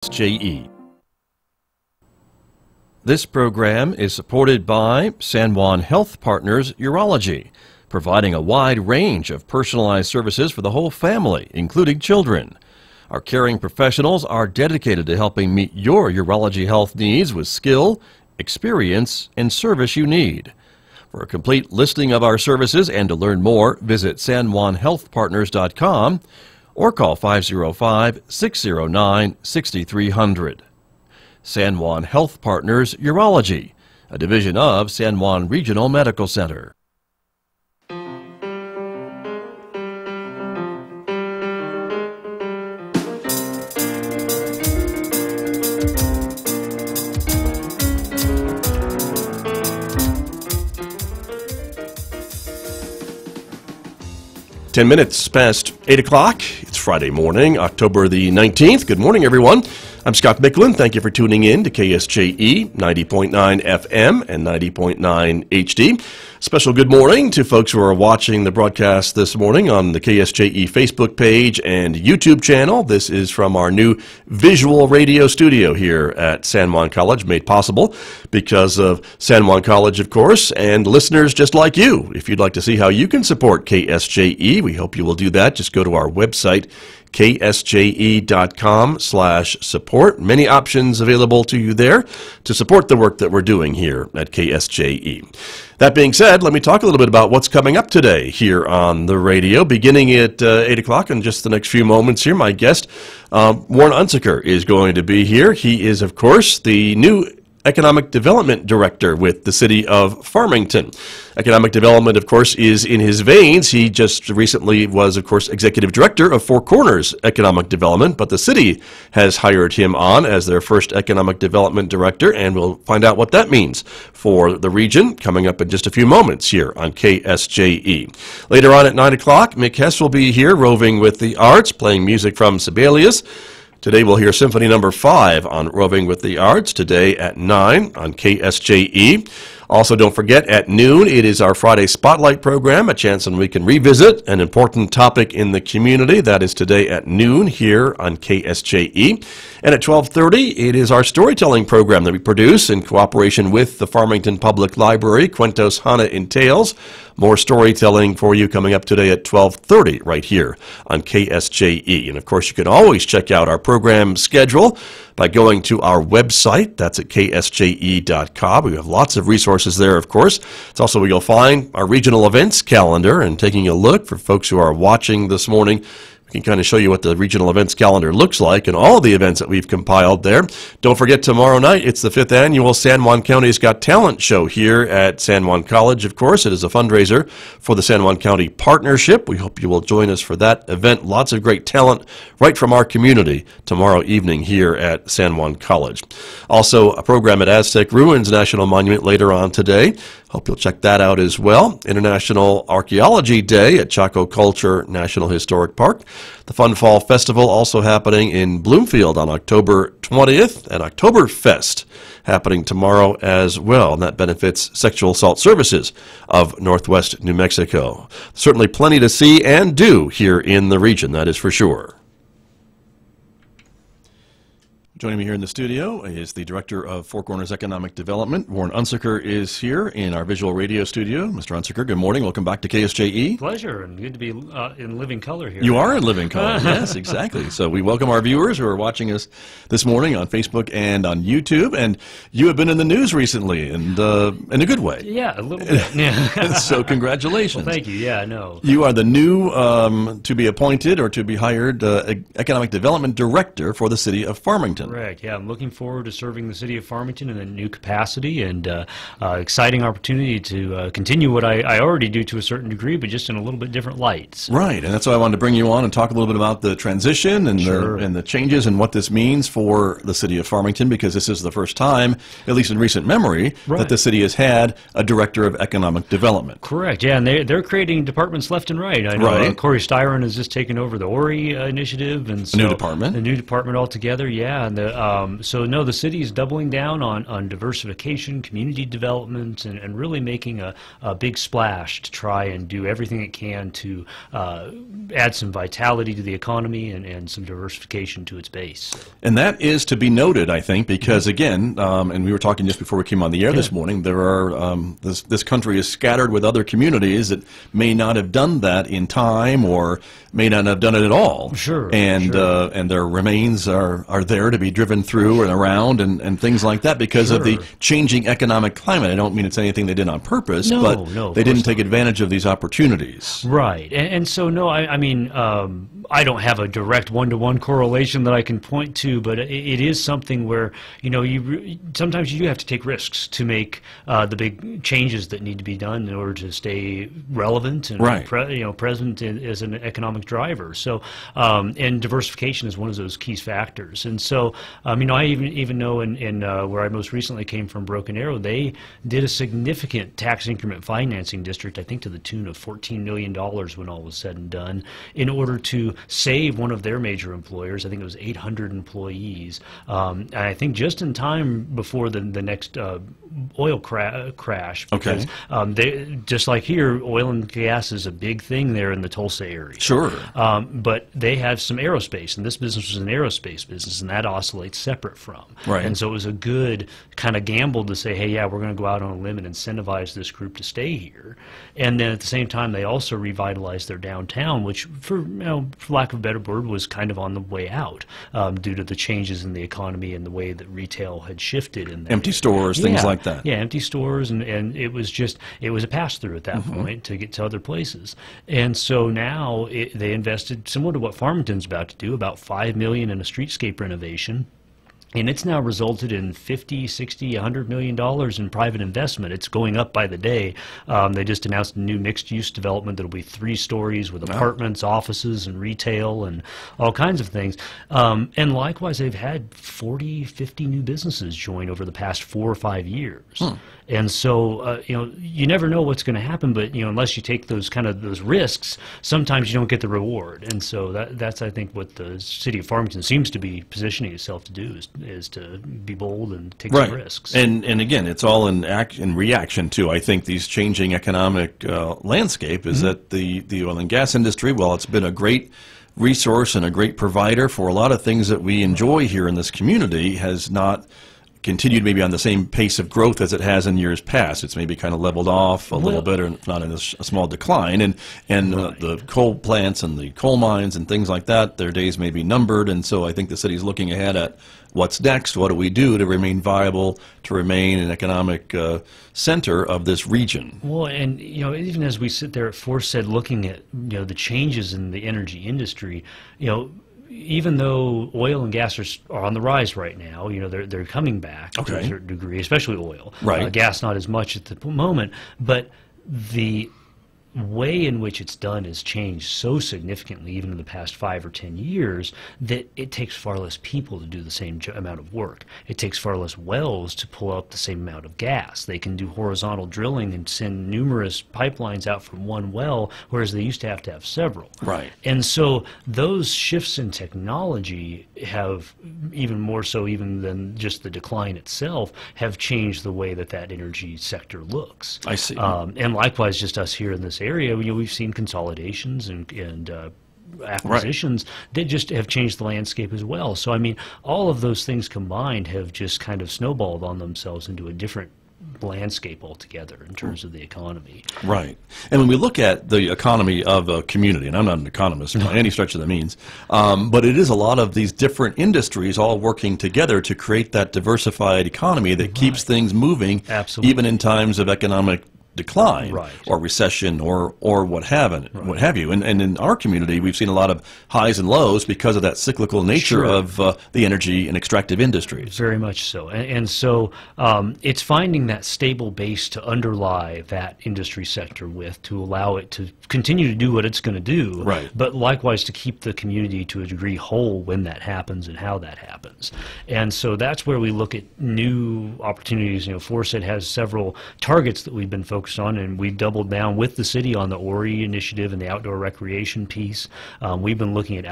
KSJE. This program is supported by San Juan Health Partners Urology, providing a wide range of personalized services for the whole family, including children. Our caring professionals are dedicated to helping meet your urology health needs with skill, experience, and service you need. For a complete listing of our services and to learn more, visit sanjuanhealthpartners.com or call 505-609-6300. San Juan Health Partners Urology, a division of San Juan Regional Medical Center. Ten minutes past 8 o'clock. It's Friday morning, October the 19th. Good morning, everyone. I'm Scott Michlin. Thank you for tuning in to KSJE 90.9 FM and 90.9 HD. Special good morning to folks who are watching the broadcast this morning on the KSJE Facebook page and YouTube channel. This is from our new visual radio studio here at San Juan College, made possible because of San Juan College, of course, and listeners just like you. If you'd like to see how you can support KSJE, we hope you will do that. Just go to our website, ksje.com/support. Many options available to you there to support the work that we're doing here at KSJE. That being said, let me talk a little bit about what's coming up today here on the radio. Beginning at 8 o'clock in just the next few moments here, my guest, Warren Unsicker, is going to be here. He is, of course, the new Economic Development Director with the city of Farmington. Economic development, of course, is in his veins. He just recently was, of course, Executive Director of Four Corners Economic Development, but the city has hired him on as their first Economic Development Director, and we'll find out what that means for the region coming up in just a few moments here on KSJE. Later on at 9 o'clock, Mick Hess will be here roving with the arts, playing music from Sibelius. Today we'll hear Symphony No. 5 on Roving with the Arts, today at 9 on KSJE. Also, don't forget, at noon, it is our Friday Spotlight program, a chance when we can revisit an important topic in the community. That is today at noon here on KSJE. And at 12:30, it is our storytelling program that we produce in cooperation with the Farmington Public Library, Cuentos Hana in Tales. More storytelling for you coming up today at 12:30 right here on KSJE. And of course, you can always check out our program schedule by going to our website. That's at ksje.com. We have lots of resources there, of course. It's also where you'll find our regional events calendar, and taking a look for folks who are watching this morning, we can kind of show you what the regional events calendar looks like and all the events that we've compiled there. Don't forget, tomorrow night, it's the 5th annual San Juan County's Got Talent show here at San Juan College, of course. It is a fundraiser for the San Juan County Partnership. We hope you will join us for that event. Lots of great talent right from our community tomorrow evening here at San Juan College. Also, a program at Aztec Ruins National Monument later on today. Hope you'll check that out as well. International Archaeology Day at Chaco Culture National Historic Park. The Fun Fall Festival also happening in Bloomfield on October 20th, and Oktoberfest happening tomorrow as well, and that benefits Sexual Assault Services of Northwest New Mexico. Certainly plenty to see and do here in the region, that is for sure. Joining me here in the studio is the Director of Four Corners Economic Development. Warren Unsicker is here in our visual radio studio. Mr. Unsicker, good morning. Welcome back to KSJE. Pleasure, and good to be in living color here. You are in living color, yes, exactly. So we welcome our viewers who are watching us this morning on Facebook and on YouTube. And you have been in the news recently, and in a good way. Yeah, a little bit. Yeah. So congratulations. Well, thank you. Yeah, I know. You are the new, to be appointed or to be hired Economic Development Director for the city of Farmington. Correct. Yeah, I'm looking forward to serving the city of Farmington in a new capacity, and exciting opportunity to continue what I already do to a certain degree, but just in a little bit different lights. Right, and that's why I wanted to bring you on and talk a little bit about the transition and, Sure. the changes and what this means for the city of Farmington, because this is the first time, at least in recent memory, Right. that the city has had a Director of Economic Development. Correct. Yeah, and they're creating departments left and right. I know Right. Corey Styron has just taken over the ORI initiative, and so new department. a new department altogether. Yeah, and so no, the city is doubling down on diversification, community development, and really making a big splash to try and do everything it can to add some vitality to the economy and some diversification to its base. And that is to be noted, I think, because again, and we were talking just before we came on the air this morning, there are this country is scattered with other communities that may not have done that in time or may not have done it at all. Sure. And their remains are there to be driven through and around and things like that because of the changing economic climate. I don't mean it's anything they did on purpose, but they didn't take advantage of these opportunities. Right. And so, no, I mean, I don't have a direct one-to-one correlation that I can point to, but it is something where, sometimes you do have to take risks to make the big changes that need to be done in order to stay relevant and present as an economic driver. So, and diversification is one of those key factors. And so, I even know in where I most recently came from, Broken Arrow, they did a significant tax increment financing district, I think to the tune of $14 million when all was said and done, in order to save one of their major employers. I think it was 800 employees. And I think just in time before the next oil crash, because they, just like here, oil and gas is a big thing there in the Tulsa area. Sure. But they have some aerospace, and this business was an aerospace business, and that oscillates separate from. Right. And so it was a good kind of gamble to say, hey, yeah, we're going to go out on a limb and incentivize this group to stay here. And then at the same time, they also revitalized their downtown, which, for lack of a better word, was kind of on the way out due to the changes in the economy and the way that retail had shifted. In empty stores, things like that. Yeah, empty stores, and it was a pass-through at that point to get to other places. And so now they invested, similar to what Farmington's about to do, about $5 million in a streetscape renovation. And it's now resulted in $50, $60, $100 million in private investment. It's going up by the day. They just announced a new mixed-use development that will be 3 stories with apartments, offices, and retail, and all kinds of things. And likewise, they've had 40, 50 new businesses join over the past 4 or 5 years. And so, you never know what's going to happen, but unless you take those risks, sometimes you don't get the reward. And so that's I think what the city of Farmington seems to be positioning itself to do is to be bold and take some risks. And again, it's all in reaction to, I think, these changing economic landscape. Is that the oil and gas industry? Well, it's been a great resource and a great provider for a lot of things that we enjoy here in this community. Has not continued maybe on the same pace of growth as it has in years past. It's maybe kind of leveled off a little bit, or not in a small decline. And the coal plants and the coal mines and things like that, their days may be numbered. And so I think the city's looking ahead at what's next. What do we do to remain viable, to remain an economic center of this region? Well, and even as we sit there at Forsyth looking at the changes in the energy industry, even though oil and gas are on the rise right now, they're coming back to a certain degree, especially oil. Right. Gas not as much at the moment, but the way in which it's done has changed so significantly, even in the past 5 or 10 years, that it takes far less people to do the same amount of work. It takes far less wells to pull up the same amount of gas. They can do horizontal drilling and send numerous pipelines out from one well, whereas they used to have several. Right. And so those shifts in technology have, even more so even than just the decline itself, have changed the way that energy sector looks. I see. And likewise, just us here in this area, we've seen consolidations and acquisitions that just have changed the landscape as well. So, I mean, all of those things combined have just kind of snowballed on themselves into a different landscape altogether in terms of the economy. Right. And when we look at the economy of a community, and I'm not an economist by any stretch of the means, but it is a lot of these different industries all working together to create that diversified economy that keeps things moving, even in times of economic decline or recession or what have you. And in our community, we've seen a lot of highs and lows because of that cyclical nature of the energy and extractive industries. Very much so. And so it's finding that stable base to underlie that industry sector with, to allow it to continue to do what it's going to do, but likewise to keep the community to a degree whole when that happens and how that happens. And so that's where we look at new opportunities. Forsyth has several targets that we've been focused on, and we doubled down with the city on the ORI initiative and the outdoor recreation piece. We've been looking at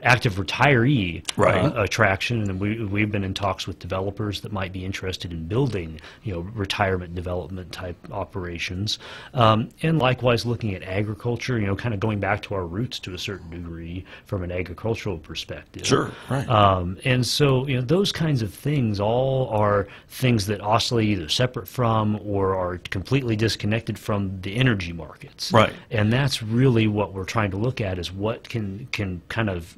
active retiree Right. attraction, and we've been in talks with developers that might be interested in building, retirement development type operations, and likewise looking at agriculture, kind of going back to our roots to a certain degree from an agricultural perspective. Sure, right. And so, those kinds of things all are things that oscillate either separate from or are completely disconnected from the energy markets. Right. And that's really what we're trying to look at, is what can kind of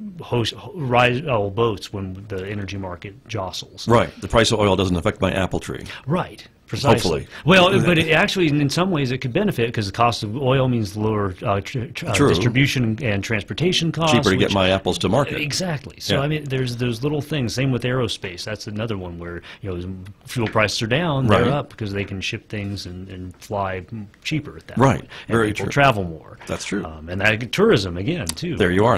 rise all boats when the energy market jostles. Right. The price of oil doesn't affect my apple tree. Right. Precisely. Hopefully. Well, but actually, in some ways, it could benefit because the cost of oil means lower distribution and transportation costs. Cheaper to get my apples to market. Exactly. So, Yeah. I mean, there's those little things. Same with aerospace. That's another one where, fuel prices are down, Right. they're up because they can ship things and fly cheaper at that Right. point. And Very people true. travel more. That's true. And that tourism, again, too. There you are.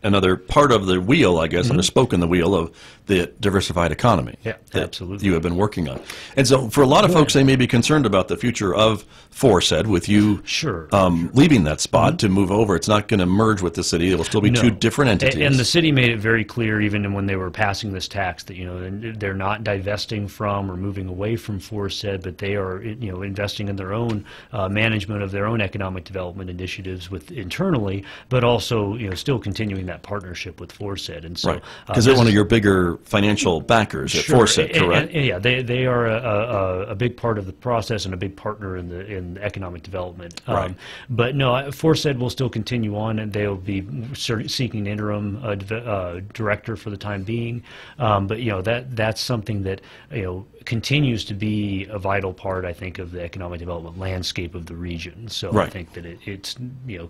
Another part of the wheel, I guess, another spoke in the wheel of the diversified economy. Yeah, that absolutely. you have been working on. And so for a lot of folks, they may be concerned about the future of Forsaid with you Sure. leaving that spot to move over. It's not going to merge with the city. It will still be two different entities. And the city made it very clear, even when they were passing this tax, that they're not divesting from or moving away from Forsaid, but they are investing in their own management of their own economic development initiatives internally, but also still continuing that partnership with Forsaid. And so, right, because they're one of your bigger financial backers at Forsaid, correct? Yeah, they are a big part of the process and a big partner in economic development. Right. But no, Forsaid will still continue on, and they'll be seeking interim director for the time being. But that's something that continues to be a vital part, I think, of the economic development landscape of the region. So right. I think that it's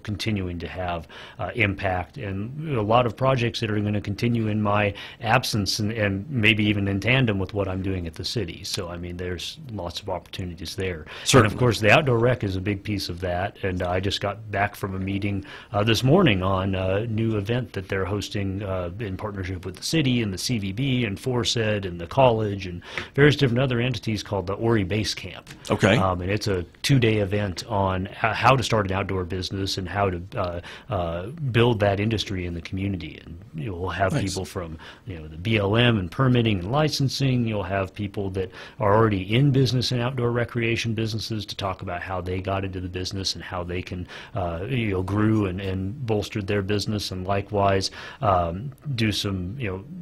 continuing to have impact, and a lot of projects that are going to continue in my absence, and maybe even in tandem with what I'm doing at the city. So I mean, there's lots of opportunities there. Certainly. And of course, the outdoor rec is a big piece of that. And I just got back from a meeting this morning on a new event that they're hosting in partnership with the city and the CVB and Forsaid and the college and various different other entities called the Ori Base Camp. Okay. And it's a 2-day event on how to start an outdoor business and how to build that industry in the community. And you'll have Nice. people from the BLM and permitting and licensing. You'll have people that are already in business and outdoor recreation businesses to talk about how they got into the business and how they can grew and bolstered their business, and likewise do some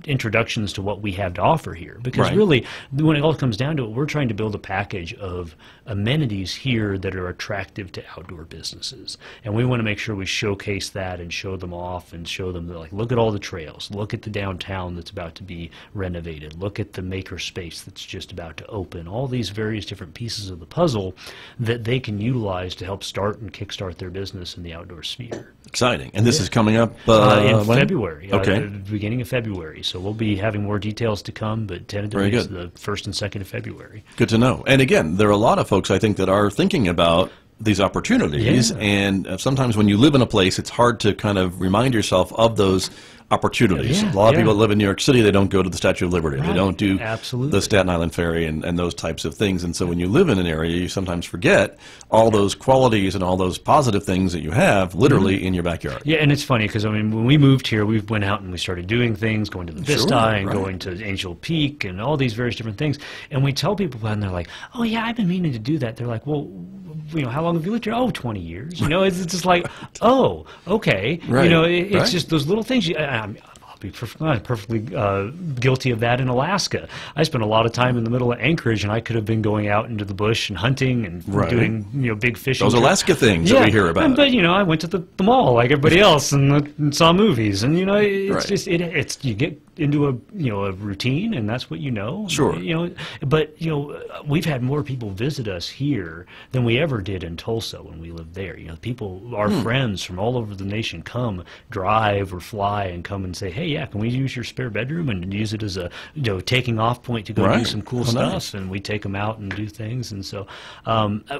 introductions to what we have to offer here. Because Right. really, when it all comes down to it, we're trying to build a package of amenities here that are attractive to outdoor businesses, and we want to make sure we showcase that and show them off and show them that, like, look at all the trails, look at the downtown that's about to be renovated, look at the maker space that's just about to open, all these various different pieces of the puzzle that they can utilize to help start and kickstart their business in the outdoor sphere. Exciting. And this is coming up In when? February, Okay. the beginning of February. So we'll be having more details to come, but tentatively Very it's good. the 1st and 2nd of February. Good to know. And again, there are a lot of folks, I think, that are thinking about these opportunities. Yeah. And sometimes when you live in a place, it's hard to kind of remind yourself of those opportunities. Yeah, A lot of yeah. people that live in New York City, they don't go to the Statue of Liberty. They Right. don't do Absolutely. the Staten Island Ferry and those types of things. And so when you live in an area, you sometimes forget all those qualities and all those positive things that you have literally in your backyard. Yeah, and it's funny because, I mean, when we moved here, we went out and we started doing things, going to the Sure, Vista and right. going to Angel Peak and all these various different things. And we tell people about it, and they're like, oh, yeah, I've been meaning to do that. They're like, well, how long have you lived here? Oh, 20 years. It's just like, oh, okay. Right, It's right. just those little things. I'll be perfectly guilty of that in Alaska. I spent a lot of time in the middle of Anchorage, and I could have been going out into the bush and hunting and Right. doing big fishing. Those trips. Alaska things that we hear about. But I went to the mall like everybody else and saw movies, and it's Right. just it's you get into a routine, and that's what you know. Sure. But we've had more people visit us here than we ever did in Tulsa when we lived there. People, our friends from all over the nation, come drive or fly and come and say, hey, yeah, can we use your spare bedroom and use it as a taking off point to go Right. do some cool Oh, stuff? nice. And we take them out and do things. And so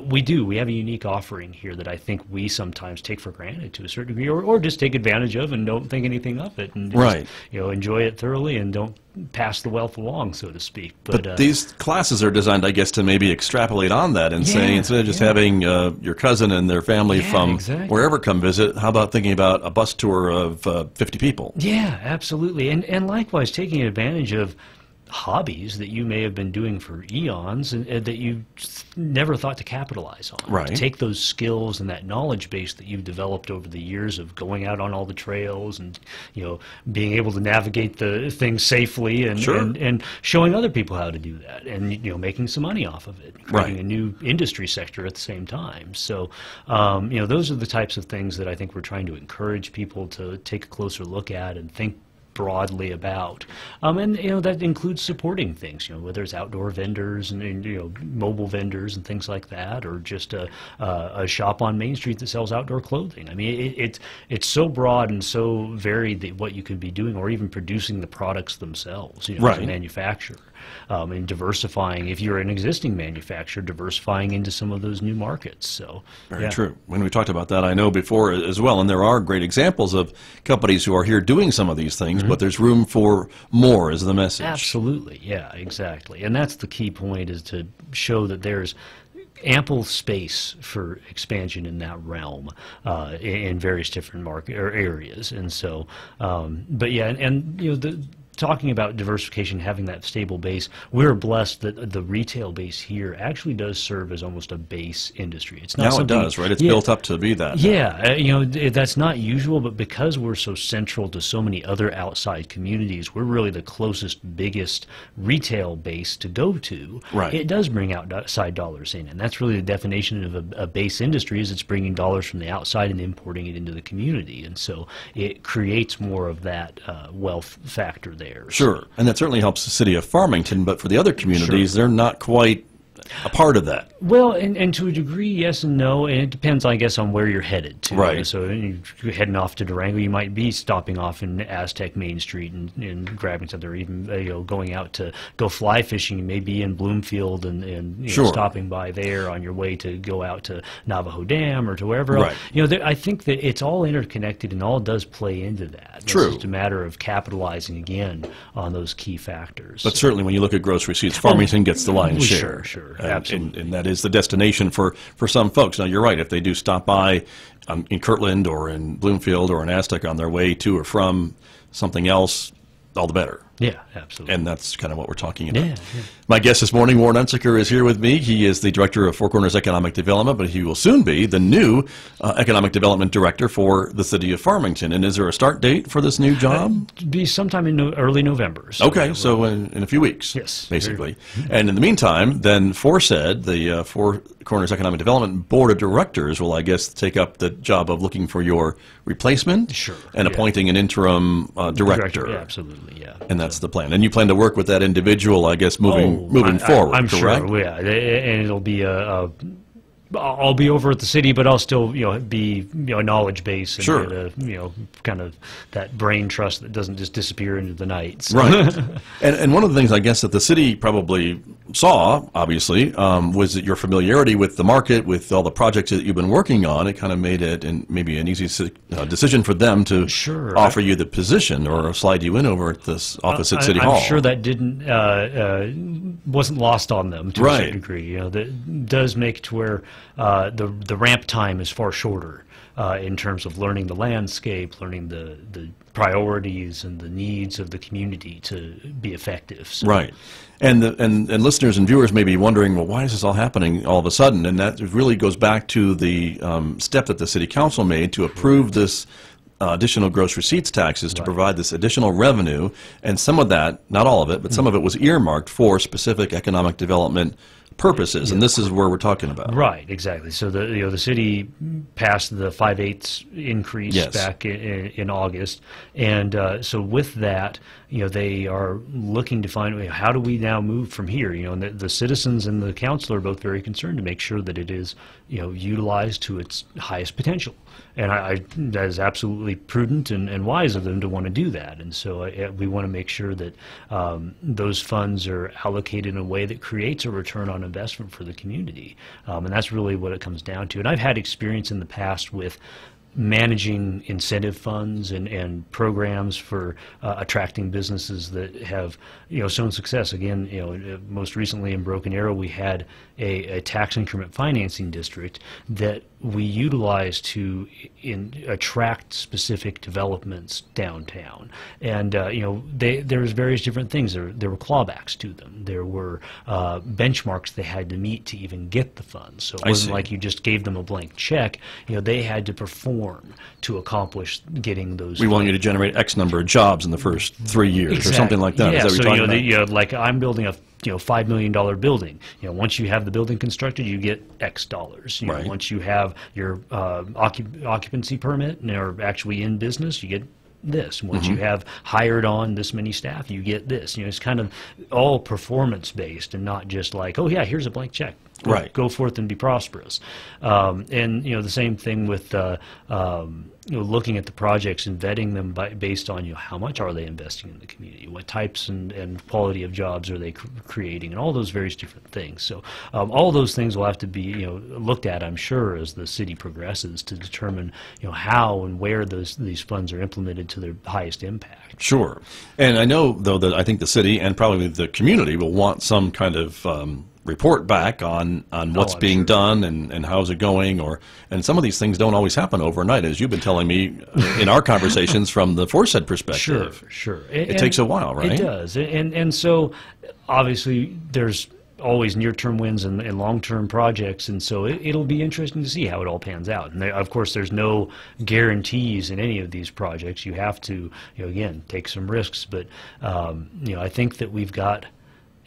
we have a unique offering here that I think we sometimes take for granted to a certain degree, or just take advantage of and don't think anything of it, and just, Right. enjoy it thoroughly and don't pass the wealth along, so to speak. But these classes are designed, I guess, to maybe extrapolate on that and say, instead of just having your cousin and their family from wherever come visit, how about thinking about a bus tour of 50 people? Yeah, absolutely. And likewise, taking advantage of hobbies that you may have been doing for eons and that you never thought to capitalize on. Right. To take those skills and that knowledge base that you've developed over the years of going out on all the trails and, you know, being able to navigate the things safely and, and showing other people how to do that and, you know, making some money off of it, creating a new industry sector at the same time. So, you know, those are the types of things that I think we're trying to encourage people to take a closer look at and think broadly about, and you know that includes supporting things, you know, whether it's outdoor vendors and you know mobile vendors and things like that, or just a shop on Main Street that sells outdoor clothing. I mean, it's so broad and so varied that what you could be doing, or even producing the products themselves, you know, as a manufacturer. And diversifying, if you're an existing manufacturer, diversifying into some of those new markets. So very true. When we talked about that, I know before as well, and there are great examples of companies who are here doing some of these things, but there's room for more is the message. Absolutely, yeah, exactly. And that's the key point, is to show that there's ample space for expansion in that realm in various different market or areas. And so, but yeah, and you know, talking about diversification, having that stable base, we're blessed that the retail base here actually does serve as almost a base industry. It's not now it does, right? It's built up to be that. Yeah, you know, that's not usual, but because we're so central to so many other outside communities, we're really the closest, biggest retail base to go to. Right. It does bring outside dollars in, and that's really the definition of a base industry, is it's bringing dollars from the outside and importing it into the community, and so it creates more of that wealth factor there. Sure, and that certainly helps the city of Farmington, but for the other communities, they're not quite a part of that. Well, and to a degree, yes and no, and it depends, I guess, on where you're headed to. Right. So if you're heading off to Durango, you might be stopping off in Aztec Main Street and grabbing something, or even you know, going out to go fly fishing. You may be in Bloomfield and you know, stopping by there on your way to go out to Navajo Dam or to wherever else. You know, I think that it's all interconnected and all does play into that. True. It's just a matter of capitalizing again on those key factors. But certainly when you look at gross receipts, Farmington gets the lion's share. Sure. Absolutely. And that is the destination for some folks. Now, you're right. If they do stop by in Kirtland or in Bloomfield or in Aztec on their way to or from something else, all the better. Yeah, absolutely. And that's kind of what we're talking about. Yeah. My guest this morning, Warren Unsicker, is here with me. He is the Director of Four Corners Economic Development, but he will soon be the new Economic Development Director for the city of Farmington. And is there a start date for this new job? It'd be sometime in early November. So okay, so in a few weeks, yes, basically. And in the meantime, then FORSED, the Four Corners Economic Development Board of Directors, will, I guess, take up the job of looking for your replacement and appointing an interim director. Yeah, absolutely, yeah. And that's the plan. And you plan to work with that individual, I guess, moving forward, I'm correct? Sure, yeah. And it'll be I'll be over at the city, but I'll still, you know, be, you know, a knowledge base and you know, kind of that brain trust that doesn't just disappear into the night. So. Right. And one of the things, I guess, that the city probably saw, obviously, was that your familiarity with the market, with all the projects that you've been working on. It kind of made it maybe an easy decision for them to offer you the position or slide you in over at this office at City Hall. I'm sure that wasn't lost on them to a certain degree. You know, that does make it to where the ramp time is far shorter in terms of learning the landscape, learning the priorities and the needs of the community to be effective. So. Right. And listeners and viewers may be wondering, well, why is this all happening all of a sudden? And that really goes back to the step that the City Council made to approve this additional gross receipts taxes to provide this additional revenue. And some of that, not all of it, but some of it was earmarked for specific economic development purposes, and this is where we're talking about. Right, exactly. So the city passed the 5/8 increase back in August, and so with that, you know, they are looking to find how do we now move from here. You know, and the citizens and the council are both very concerned to make sure that it is, you know, utilized to its highest potential. And that is absolutely prudent and wise of them to want to do that. And so we want to make sure that those funds are allocated in a way that creates a return on investment for the community. And that's really what it comes down to. And I've had experience in the past with managing incentive funds and programs for attracting businesses that have shown success. Again, most recently in Broken Arrow we had a tax increment financing district that we utilized to attract specific developments downtown, and there was various different things. There were clawbacks to them. There were benchmarks they had to meet to even get the funds. So it wasn't like you just gave them a blank check. They had to perform to accomplish getting those. We want you to generate X number of jobs in the first 3 years, or something like that. Yeah, Is that what you're talking about? like I'm building a $5 million building. Once you have the building constructed, you get X dollars. Right. Once you have your occupancy permit and are actually in business, you get this. Once you have hired on this many staff, you get this. It's kind of all performance based and not just like, oh yeah, here's a blank check. Right. Go forth and be prosperous. And the same thing with looking at the projects and vetting them based on how much are they investing in the community, what types and quality of jobs are they creating, and all those various different things. So all those things will have to be looked at, I'm sure, as the city progresses to determine how and where these funds are implemented to their highest impact. Sure. And I know, though, that I think the city and probably the community will want some kind of report back on what's being done and how's it going, and some of these things don't always happen overnight, as you've been telling me in our conversations from the Forset perspective. Sure. It takes a while, right? It does, and so obviously there's always near-term wins and long-term projects, and so it'll be interesting to see how it all pans out. And of course, there's no guarantees in any of these projects. You have to, again, take some risks, but I think that we've got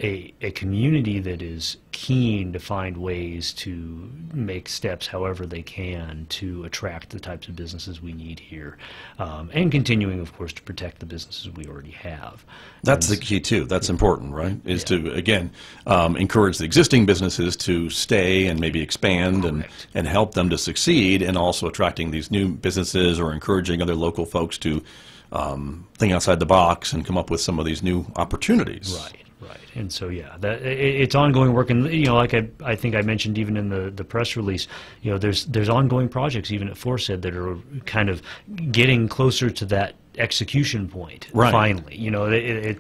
a community that is keen to find ways to make steps however they can to attract the types of businesses we need here, and continuing, of course, to protect the businesses we already have. That's the key, too. That's important, right? Is to, again, encourage the existing businesses to stay and maybe expand and help them to succeed, and also attracting these new businesses or encouraging other local folks to think outside the box and come up with some of these new opportunities. Right. And so, yeah, it's ongoing work, and like I think I mentioned even in the press release, there's ongoing projects even at Forset that are kind of getting closer to that execution point. Right. Finally,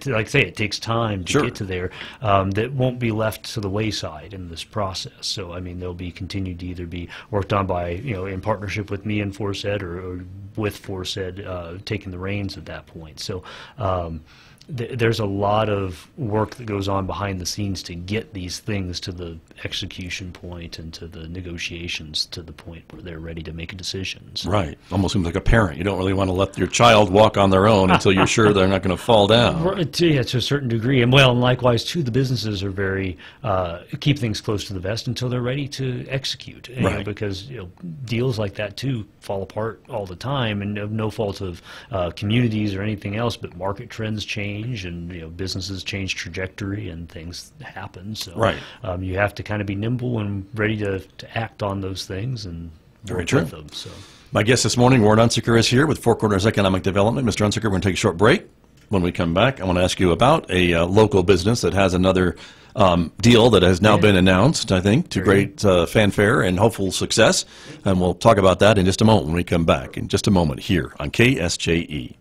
like I say, it takes time to get to there. That won't be left to the wayside in this process. So I mean, they'll be continued to either be worked on by in partnership with me and Forset, or with Forset taking the reins at that point. So. There's a lot of work that goes on behind the scenes to get these things to the execution point and to the negotiations to the point where they're ready to make decisions. Right. Almost seems like a parent. You don't really want to let your child walk on their own until you're sure they're not going to fall down. Yeah, to a certain degree. And likewise, too, the businesses are very, keep things close to the vest until they're ready to execute. Right. Because deals like that, too, fall apart all the time, and no fault of communities or anything else, but market trends change. And businesses change trajectory and things happen. So you have to kind of be nimble and ready to act on those things and work with them. So my guest this morning, Warren Unsicker, is here with Four Corners Economic Development. Mr. Unsicker, we're going to take a short break. When we come back, I want to ask you about a local business that has another deal that has now been announced, I think, to great fanfare and hopeful success. And we'll talk about that in just a moment when we come back. In just a moment here on KSJE.